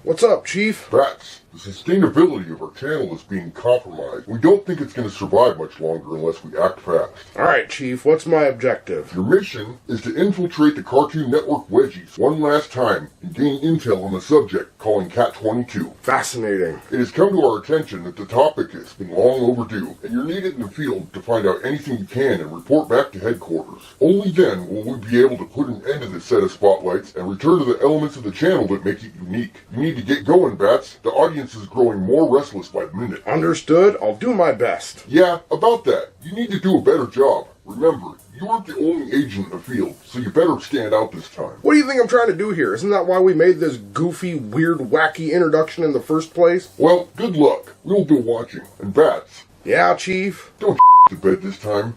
What's up, Chief? Bats, the sustainability of our channel is being compromised. We don't think it's going to survive much longer unless we act fast. Alright, Chief, what's my objective? Your mission is to infiltrate the Cartoon Network Wedgies one last time and gain intel on the subject calling Cat 22. Fascinating. It has come to our attention that the topic has been long overdue, and you're needed in the field to find out anything you can and report back to headquarters. Only then will we be able to put an end to this set of spotlights and return to the elements of the channel that make it unique. You need to get going, Bats. The audience is growing more restless by the minute. Understood. I'll do my best. Yeah, about that. You need to do a better job. Remember, you aren't the only agent in the field, so you better stand out this time. What do you think I'm trying to do here? Isn't that why we made this goofy, weird, wacky introduction in the first place? Well, good luck. We'll be watching. And Bats. Yeah, Chief? Don't to bed this time.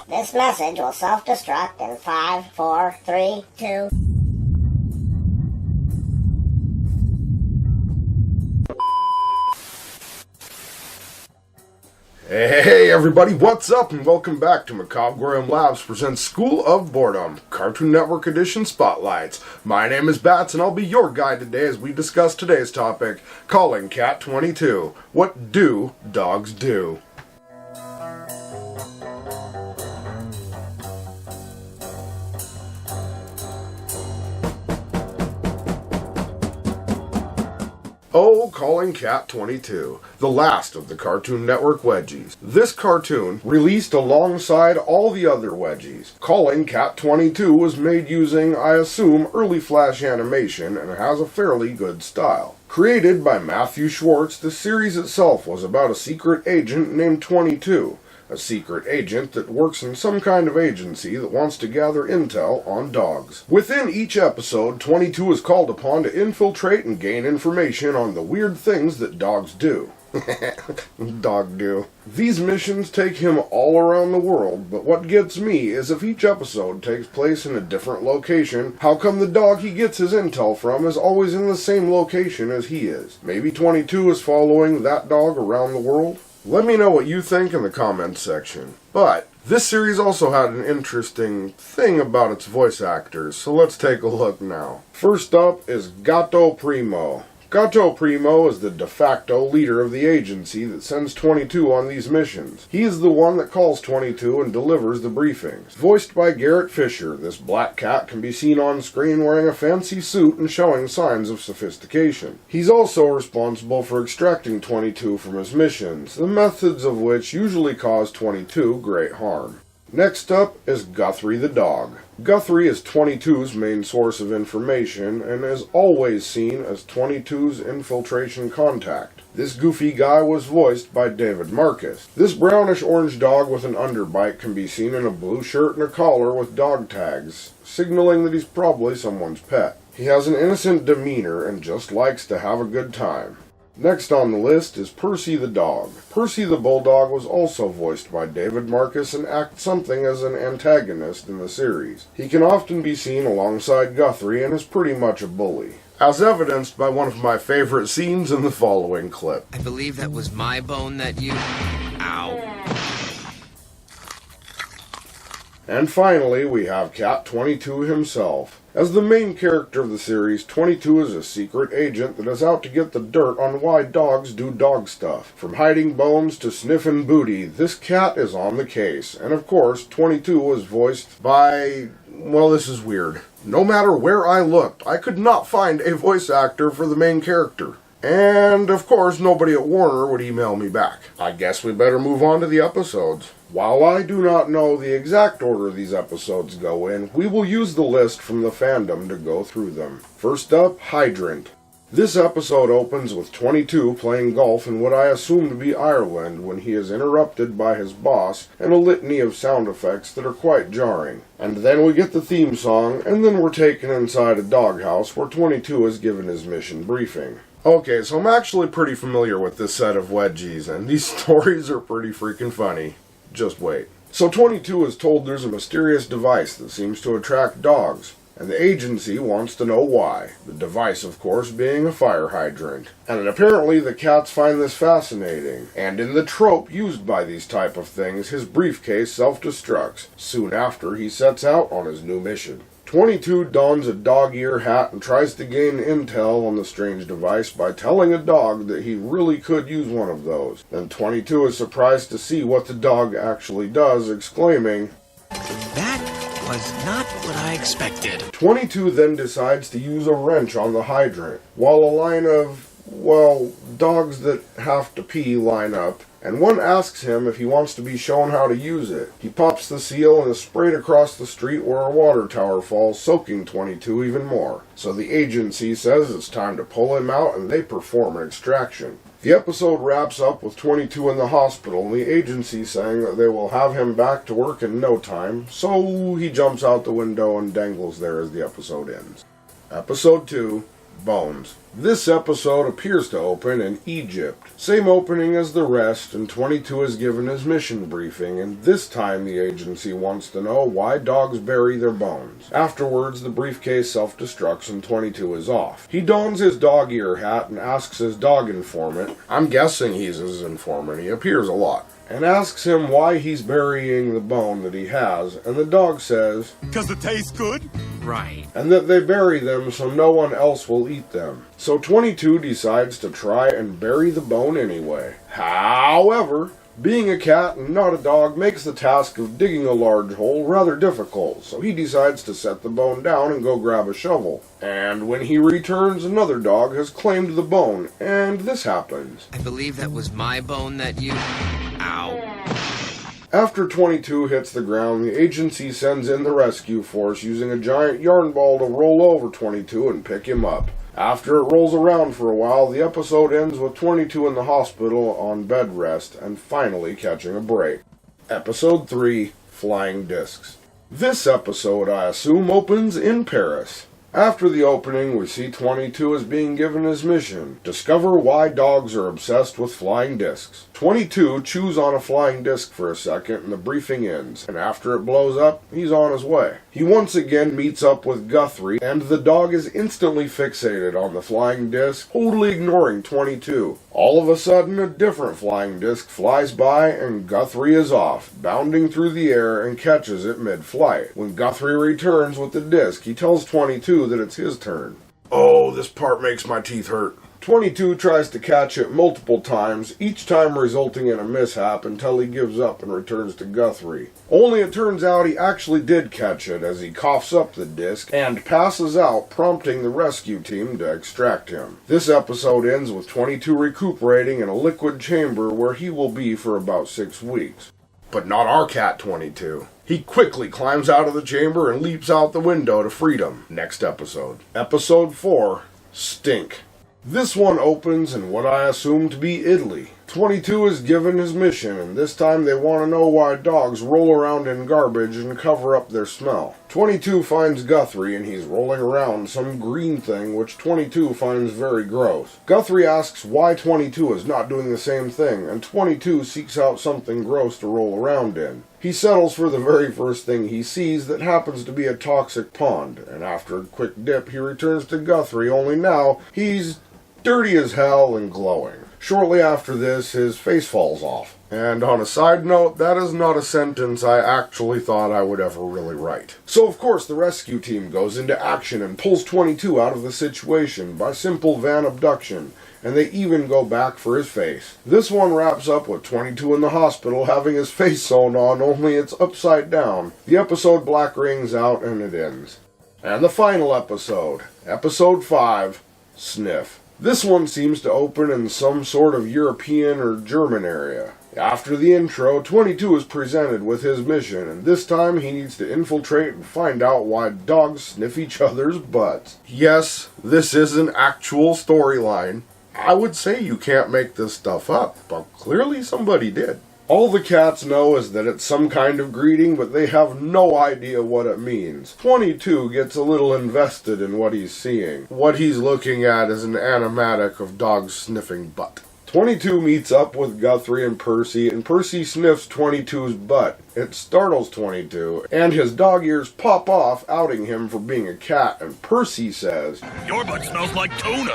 This message will self-destruct in 5, 4, 3, 2... Hey everybody, what's up and welcome back to Macabre'Gorium Labs presents School of Boredom, Cartoon Network Edition Spotlights. My name is Bats and I'll be your guide today as we discuss today's topic, calling Cat 22. What do dogs do? Oh, Calling Cat 22, the last of the Cartoon Network Wedgies. This cartoon, released alongside all the other Wedgies. Calling Cat 22 was made using, I assume, early Flash animation and has a fairly good style. Created by Matthew Schwartz, the series itself was about a secret agent named 22. A secret agent that works in some kind of agency that wants to gather intel on dogs. Within each episode, 22 is called upon to infiltrate and gain information on the weird things that dogs do. Dog do. These missions take him all around the world, but what gets me is if each episode takes place in a different location, how come the dog he gets his intel from is always in the same location as he is? Maybe 22 is following that dog around the world? Let me know what you think in the comments section. But this series also had an interesting thing about its voice actors, so let's take a look now. First up is Gato Primo. Gato Primo is the de facto leader of the agency that sends 22 on these missions. He is the one that calls 22 and delivers the briefings. Voiced by Garrett Fisher, this black cat can be seen on screen wearing a fancy suit and showing signs of sophistication. He's also responsible for extracting 22 from his missions, the methods of which usually cause 22 great harm. Next up is Guthrie the dog. Guthrie is 22's main source of information and is always seen as 22's infiltration contact. This goofy guy was voiced by David Marcus. This brownish-orange dog with an underbite can be seen in a blue shirt and a collar with dog tags, signaling that he's probably someone's pet. He has an innocent demeanor and just likes to have a good time. Next on the list is Percy the dog. Percy the bulldog was also voiced by David Marcus and acts something as an antagonist in the series. He can often be seen alongside Guthrie and is pretty much a bully, as evidenced by one of my favorite scenes in the following clip. I believe that was my bone that you... Ow. And finally, we have Cat 22 himself. As the main character of the series, 22 is a secret agent that is out to get the dirt on why dogs do dog stuff. From hiding bones to sniffing booty, this cat is on the case. And of course, 22 was voiced by... well, this is weird. No matter where I looked, I could not find a voice actor for the main character. And, of course, nobody at Warner would email me back. I guess we better move on to the episodes. While I do not know the exact order these episodes go in, we will use the list from the fandom to go through them. First up, Hydrant. This episode opens with 22 playing golf in what I assume to be Ireland when he is interrupted by his boss and a litany of sound effects that are quite jarring. And then we get the theme song, and then we're taken inside a doghouse where 22 is given his mission briefing. Okay, so I'm actually pretty familiar with this set of Wedgies, and these stories are pretty freaking funny. Just wait. So 22 is told there's a mysterious device that seems to attract dogs, and the agency wants to know why. The device, of course, being a fire hydrant. And apparently the cats find this fascinating, and in the trope used by these type of things, his briefcase self-destructs soon after he sets out on his new mission. 22 dons a dog ear hat and tries to gain intel on the strange device by telling a dog that he really could use one of those. Then 22 is surprised to see what the dog actually does, exclaiming, That was not what I expected. 22 then decides to use a wrench on the hydrant, while a line of, dogs that have to pee line up, and one asks him if he wants to be shown how to use it. He pops the seal and is sprayed across the street where a water tower falls, soaking 22 even more. So the agency says it's time to pull him out, and they perform an extraction. The episode wraps up with 22 in the hospital, and the agency saying that they will have him back to work in no time, so he jumps out the window and dangles there as the episode ends. Episode 2, Bones. This episode appears to open in Egypt. Same opening as the rest, and 22 is given his mission briefing, and this time the agency wants to know why dogs bury their bones. Afterwards, the briefcase self-destructs and 22 is off. He dons his dog ear hat and asks his dog informant, I'm guessing he's his informant, he appears a lot, and asks him why he's burying the bone that he has, and the dog says, "'Cause it tastes good?" Right. and that they bury them so no one else will eat them. So 22 decides to try and bury the bone anyway. However, being a cat and not a dog makes the task of digging a large hole rather difficult, so he decides to set the bone down and go grab a shovel. And when he returns, another dog has claimed the bone, and this happens. I believe that was my bone that you... Ow. After 22 hits the ground, the agency sends in the rescue force using a giant yarn ball to roll over 22 and pick him up. After it rolls around for a while, the episode ends with 22 in the hospital on bed rest and finally catching a break. Episode 3, Flying Discs. This episode, I assume, opens in Paris. After the opening, we see 22 as being given his mission. Discover why dogs are obsessed with flying discs. 22 chews on a flying disc for a second and the briefing ends, and after it blows up, he's on his way. He once again meets up with Guthrie, and the dog is instantly fixated on the flying disc, totally ignoring 22. All of a sudden, a different flying disc flies by, and Guthrie is off, bounding through the air and catches it mid-flight. When Guthrie returns with the disc, he tells 22 that it's his turn. Oh, this part makes my teeth hurt. 22 tries to catch it multiple times, each time resulting in a mishap until he gives up and returns to Guthrie. Only it turns out he actually did catch it as he coughs up the disc and passes out, prompting the rescue team to extract him. This episode ends with 22 recuperating in a liquid chamber where he will be for about 6 weeks. But not our cat 22. He quickly climbs out of the chamber and leaps out the window to freedom. Next episode. Episode 4, Stink. This one opens in what I assume to be Italy. 22 is given his mission, and this time they want to know why dogs roll around in garbage and cover up their smell. 22 finds Guthrie, and he's rolling around some green thing which 22 finds very gross. Guthrie asks why 22 is not doing the same thing, and 22 seeks out something gross to roll around in. He settles for the very first thing he sees that happens to be a toxic pond, and after a quick dip he returns to Guthrie, only now he's dirty as hell and glowing. Shortly after this, his face falls off. And on a side note, that is not a sentence I actually thought I would ever really write. So of course the rescue team goes into action and pulls 22 out of the situation by simple van abduction, and they even go back for his face. This one wraps up with 22 in the hospital having his face sewn on, only it's upside down. The episode black rings out and it ends. And the final episode, episode 5, Sniff. This one seems to open in some sort of European or German area. After the intro, 22 is presented with his mission, and this time he needs to infiltrate and find out why dogs sniff each other's butts. Yes, this is an actual storyline. I would say you can't make this stuff up, but clearly somebody did. All the cats know is that it's some kind of greeting, but they have no idea what it means. 22 gets a little invested in what he's seeing. What he's looking at is an animatic of dogs sniffing butt. 22 meets up with Guthrie and Percy sniffs 22's butt. It startles 22, and his dog ears pop off, outing him for being a cat, and Percy says, "Your butt smells like tuna."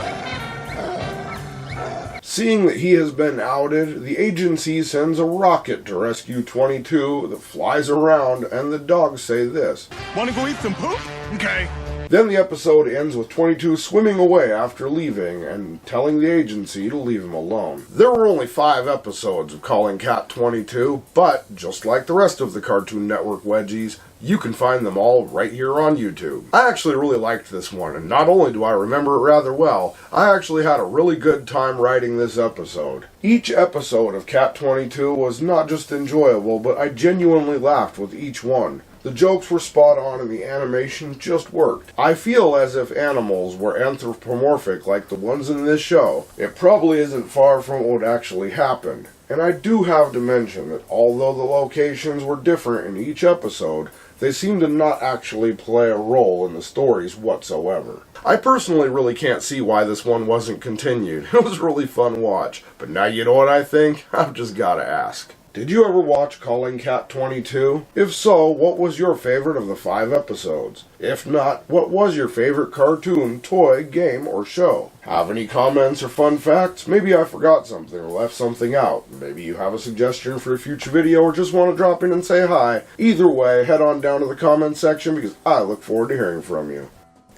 Seeing that he has been outed, the agency sends a rocket to rescue 22 that flies around, and the dogs say this. Wanna go eat some poop? Okay. Then the episode ends with 22 swimming away after leaving and telling the agency to leave him alone. There were only 5 episodes of Calling Cat 22, but just like the rest of the Cartoon Network Wedgies, you can find them all right here on YouTube. I actually really liked this one, and not only do I remember it rather well, I actually had a really good time writing this episode. Each episode of Cat 22 was not just enjoyable, but I genuinely laughed with each one. The jokes were spot on and the animation just worked. I feel as if animals were anthropomorphic like the ones in this show. It probably isn't far from what actually happened. And I do have to mention that although the locations were different in each episode, they seem to not actually play a role in the stories whatsoever. I personally really can't see why this one wasn't continued. It was a really fun watch. But now you know what I think? I've just gotta ask. Did you ever watch Calling Cat 22? If so, what was your favorite of the 5 episodes? If not, what was your favorite cartoon, toy, game, or show? Have any comments or fun facts? Maybe I forgot something or left something out. Maybe you have a suggestion for a future video or just want to drop in and say hi. Either way, head on down to the comments section because I look forward to hearing from you.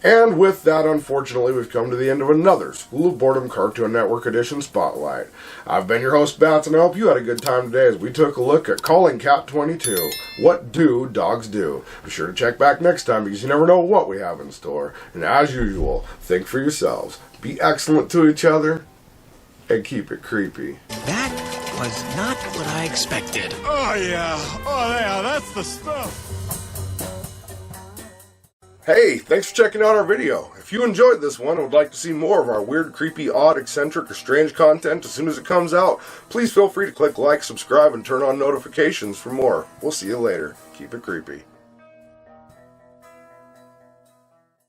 And with that, unfortunately, we've come to the end of another School of Boredom Cartoon Network Edition Spotlight. I've been your host, Bats, and I hope you had a good time today as we took a look at Calling Cat 22. What do dogs do? Be sure to check back next time because you never know what we have in store. And as usual, think for yourselves, be excellent to each other, and keep it creepy. That was not what I expected. Oh yeah, that's the stuff. Hey, thanks for checking out our video. If you enjoyed this one and would like to see more of our weird, creepy, odd, eccentric, or strange content as soon as it comes out, please feel free to click like, subscribe, and turn on notifications for more. We'll see you later. Keep it creepy.